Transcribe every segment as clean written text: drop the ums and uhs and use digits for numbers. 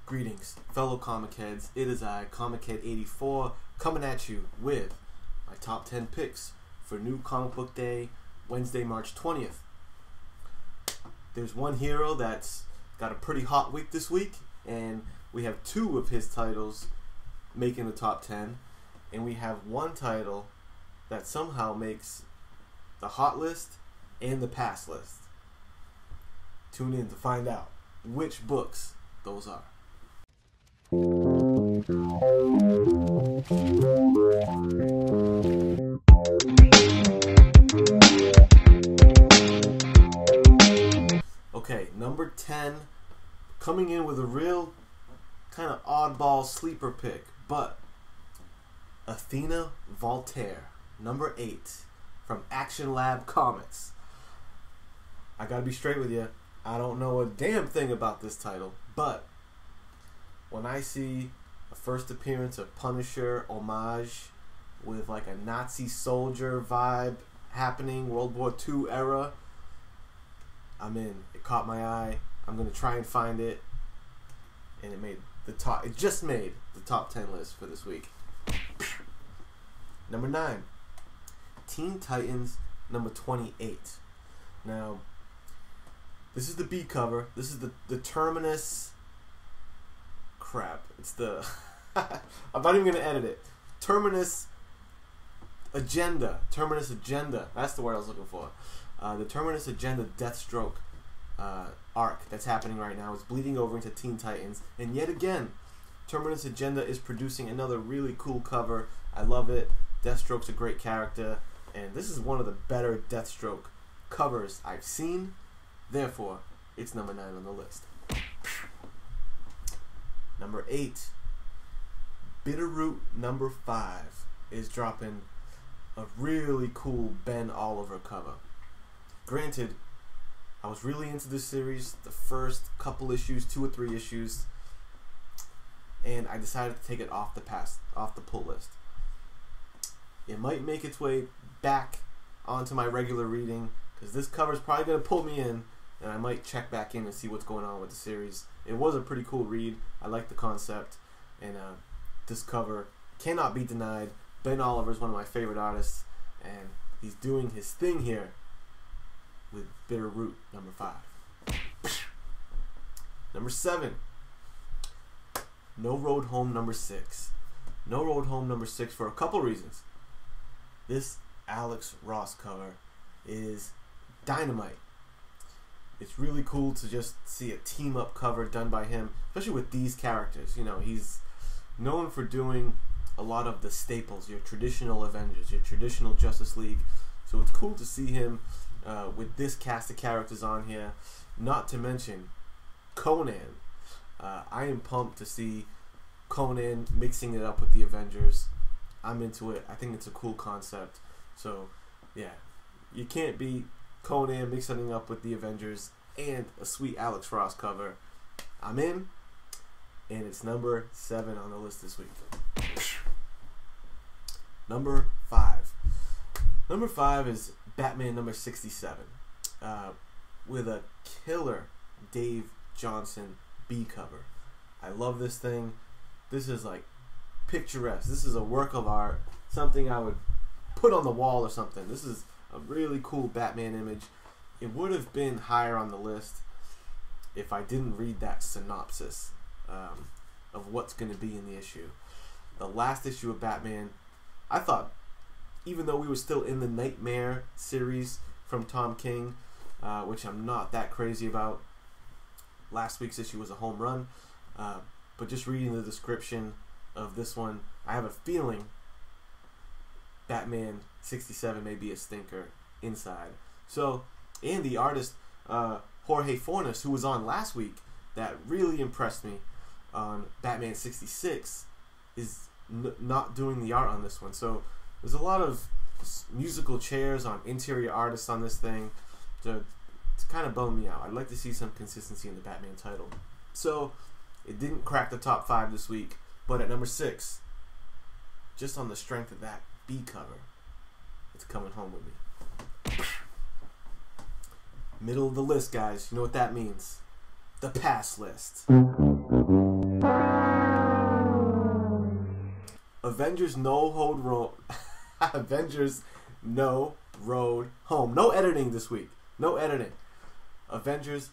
Greetings, fellow comic heads. It is I, Comic Head 84, coming at you with my top 10 picks for New Comic Book Day, Wednesday, March 20th. There's one hero that's got a pretty hot week this week, and we have two of his titles making the top 10, and we have one title that somehow makes the hot list and the pass list. Tune in to find out which books those are. Okay, number 10, coming in with a real kind of oddball sleeper pick, but Athena Voltaire, number 8, from Action Lab Comics. I gotta be straight with you, I don't know a damn thing about this title, but when I see a first appearance of Punisher homage with like a Nazi soldier vibe happening, World War II era, I'm in. It caught my eye. I'm gonna try and find it, and it made the top. It just made the top 10 list for this week. Number 9, Teen Titans number 28. Now, this is the B cover. This is the Terminus. Crap. It's the. I'm not even gonna edit it. Terminus Agenda. Terminus Agenda. That's the word I was looking for. The Terminus Agenda Deathstroke arc that's happening right now is bleeding over into Teen Titans, and yet again, Terminus Agenda is producing another really cool cover. I love it. Deathstroke's a great character, and this is one of the better Deathstroke covers I've seen. Therefore, it's number 9 on the list. Number 8, Bitterroot number 5 is dropping a really cool Ben Oliver cover. Granted, I was really into this series the first couple issues, 2 or 3 issues, and I decided to take it off the pull list. It might make its way back onto my regular reading, because this cover is probably going to pull me in, and I might check back in and see what's going on with the series. It was a pretty cool read. I like the concept, and this cover cannot be denied. Ben Oliver is one of my favorite artists, and he's doing his thing here with Bitterroot number 5. Number 7, No Road Home number 6. No Road Home number 6 for a couple reasons. This Alex Ross cover is dynamite. It's really cool to just see a team-up cover done by him, especially with these characters. You know, he's known for doing a lot of the staples, your traditional Avengers, your traditional Justice League. So it's cool to see him with this cast of characters on here. Not to mention Conan. I am pumped to see Conan mixing it up with the Avengers. I'm into it. I think it's a cool concept. So, yeah, you can't beat Conan mixing it up with the Avengers and a sweet Alex Ross cover. I'm in, and it's number 7 on the list this week. Number 5. Number 5 is Batman number 67, with a killer Dave Johnson B cover. I love this thing. This is like picturesque. This is a work of art, something I would put on the wall or something. This is a really cool Batman image. It would have been higher on the list if I didn't read that synopsis of what's going to be in the issue. The last issue of Batman, I thought, even though we were still in the Nightmare series from Tom King, which I'm not that crazy about, last week's issue was a home run, but just reading the description of this one, I have a feeling Batman 67 may be a stinker inside. So, and the artist Jorge Fornes, who was on last week, that really impressed me on Batman 66, is not doing the art on this one. So there's a lot of musical chairs on interior artists on this thing to kind of bum me out. I'd like to see some consistency in the Batman title. So it didn't crack the top 5 this week, but at number 6, just on the strength of that B cover, it's coming home with me. Middle of the list, guys. You know what that means. The pass list. Avengers No Road Home. Avengers No Road Home. No editing this week. No editing. Avengers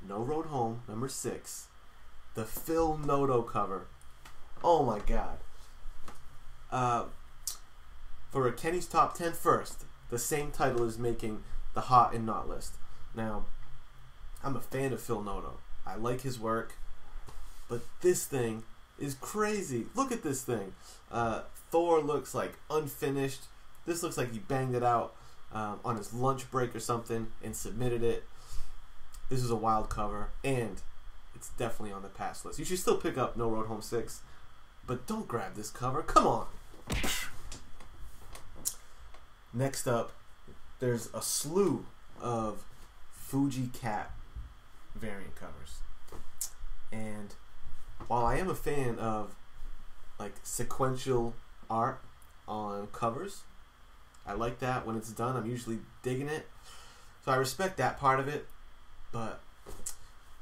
No Road Home, number 6. The Phil Noto cover. Oh my god. For Kenny's Top 10 first, the same title is making the Hot and Not list. Now, I'm a fan of Phil Noto. I like his work, but this thing is crazy. Look at this thing. Thor looks like unfinished. This looks like he banged it out on his lunch break or something and submitted it. This is a wild cover, and it's definitely on the pass list. You should still pick up No Road Home 6, but don't grab this cover. Come on. Next up, there's a slew of Fuji Cat variant covers. And while I am a fan of like sequential art on covers, I like that when it's done. I'm usually digging it. So I respect that part of it, but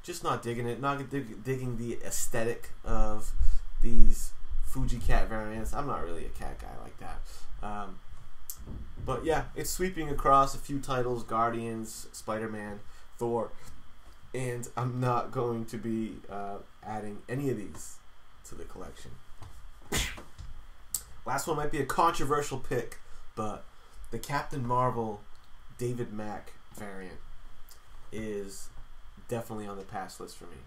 just not digging it. Not digging the aesthetic of these Fuji Cat variants. I'm not really a cat guy like that. But yeah, it's sweeping across a few titles: Guardians, Spider-Man, Thor, and I'm not going to be adding any of these to the collection. Last one might be a controversial pick, but the Captain Marvel David Mack variant is definitely on the pass list for me.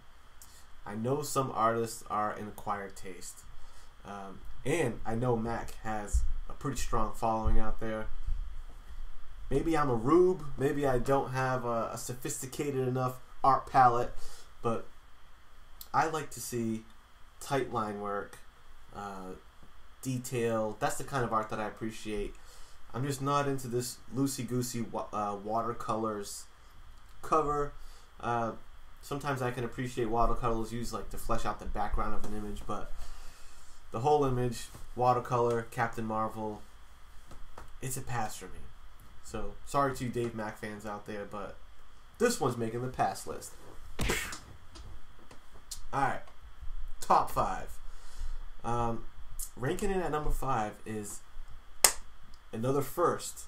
I know some artists are an acquired taste, and I know Mack has a pretty strong following out there. Maybe I'm a rube, maybe I don't have a sophisticated enough art palette, but I like to see tight line work, detail. That's the kind of art that I appreciate. I'm just not into this loosey-goosey watercolors cover. Sometimes I can appreciate watercolors used like to flesh out the background of an image, but the whole image, watercolor, Captain Marvel, it's a pass for me. So, sorry to you Dave Mack fans out there, but this one's making the pass list. Alright, top 5. Ranking in at number 5 is another first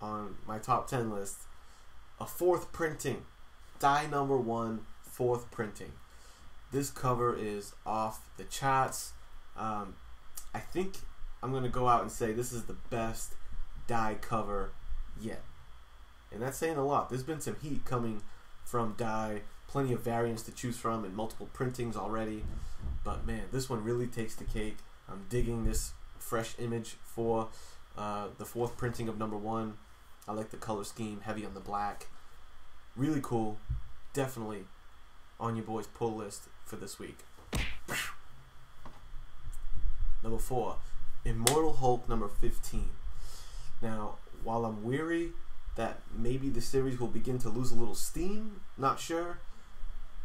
on my top 10 list. A 4th printing. Die number 1, 4th printing. This cover is off the charts. I think I'm going to go out and say this is the best die cover yet. And that's saying a lot. There's been some heat coming from die. Plenty of variants to choose from and multiple printings already. But man, this one really takes the cake. I'm digging this fresh image for the 4th printing of number 1. I like the color scheme, heavy on the black. Really cool. Definitely on your boy's pull list for this week. Number 4, Immortal Hulk number 15. Now, while I'm weary that maybe the series will begin to lose a little steam, not sure,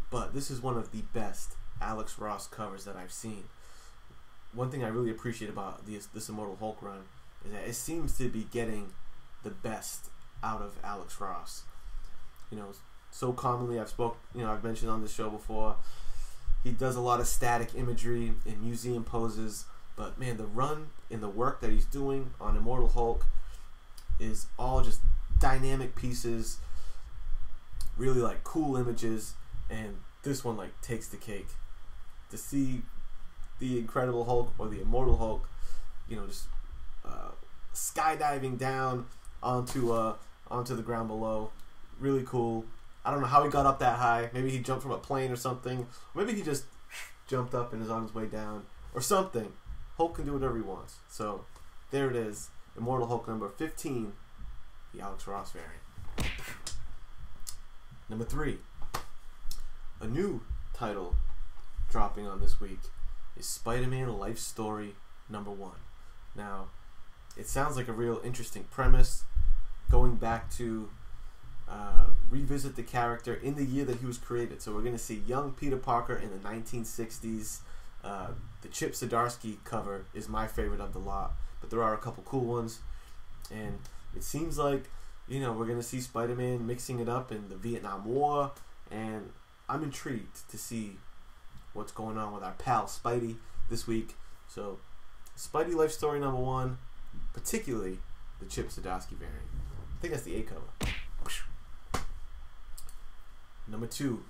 but this is one of the best Alex Ross covers that I've seen. One thing I really appreciate about this Immortal Hulk run is that it seems to be getting the best out of Alex Ross. You know, so commonly I've mentioned on this show before, he does a lot of static imagery in museum poses, but man, the run and the work that he's doing on Immortal Hulk is all just dynamic pieces, really like cool images, and this one like takes the cake. To see the Incredible Hulk or the Immortal Hulk, you know, just skydiving down onto the ground below, really cool. I don't know how he got up that high. Maybe he jumped from a plane or something. Maybe he just jumped up and is on his way down or something. Hulk can do whatever he wants. So there it is, Immortal Hulk number 15, the Alex Ross variant. Number 3, a new title dropping on this week is Spider-Man Life Story number 1. Now, it sounds like a real interesting premise, going back to revisit the character in the year that he was created. So we're going to see young Peter Parker in the 1960s. The Chip Zdarsky cover is my favorite of the lot, but there are a couple cool ones, and it seems like, you know, we're going to see Spider-Man mixing it up in the Vietnam War, and I'm intrigued to see what's going on with our pal Spidey this week. So Spidey Life Story #1, particularly the Chip Zdarsky variant. I think that's the A cover. #2,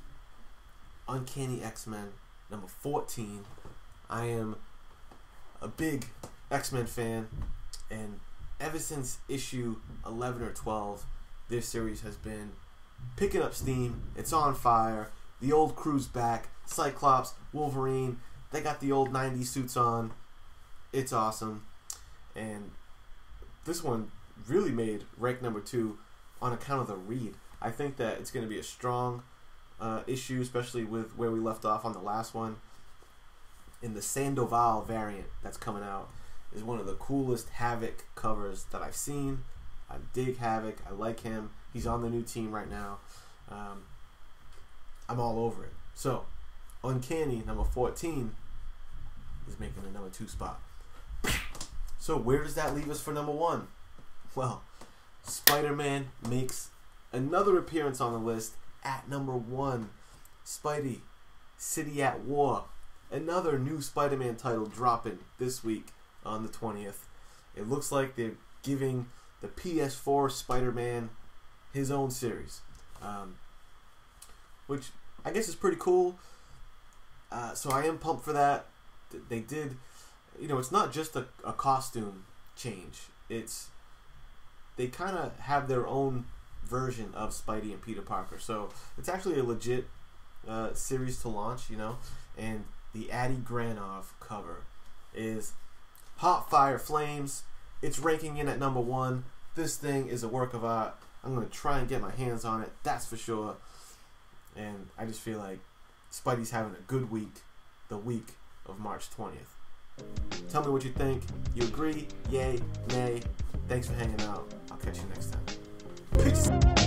Uncanny X-Men #14. I am a big X-Men fan, and ever since issue 11 or 12, this series has been picking up steam. It's on fire. The old crew's back. Cyclops, Wolverine, they got the old 90s suits on. It's awesome. And this one really made rank #2 on account of the read. I think that it's going to be a strong issue, especially with where we left off on the last one. In the Sandoval variant that's coming out is one of the coolest Havoc covers that I've seen. I dig Havoc. I like him. He's on the new team right now. I'm all over it. So, Uncanny #14 is making the #2 spot. So, where does that leave us for #1? Well, Spider-Man makes another appearance on the list at #1. Spidey, City at War. Another new Spider-Man title dropping this week on the 20th. It looks like they're giving the PS4 Spider-Man his own series, which I guess is pretty cool. So I am pumped for that. They did, it's not just a costume change. They kind of have their own version of Spidey and Peter Parker. So it's actually a legit series to launch, and the Adi Granov cover is hot fire flames. It's ranking in at #1. This thing is a work of art. I'm going to try and get my hands on it, that's for sure. And I just feel like Spidey's having a good week, the week of March 20th. Tell me what you think. You agree? Yay? Nay? Thanks for hanging out. I'll catch you next time. Peace.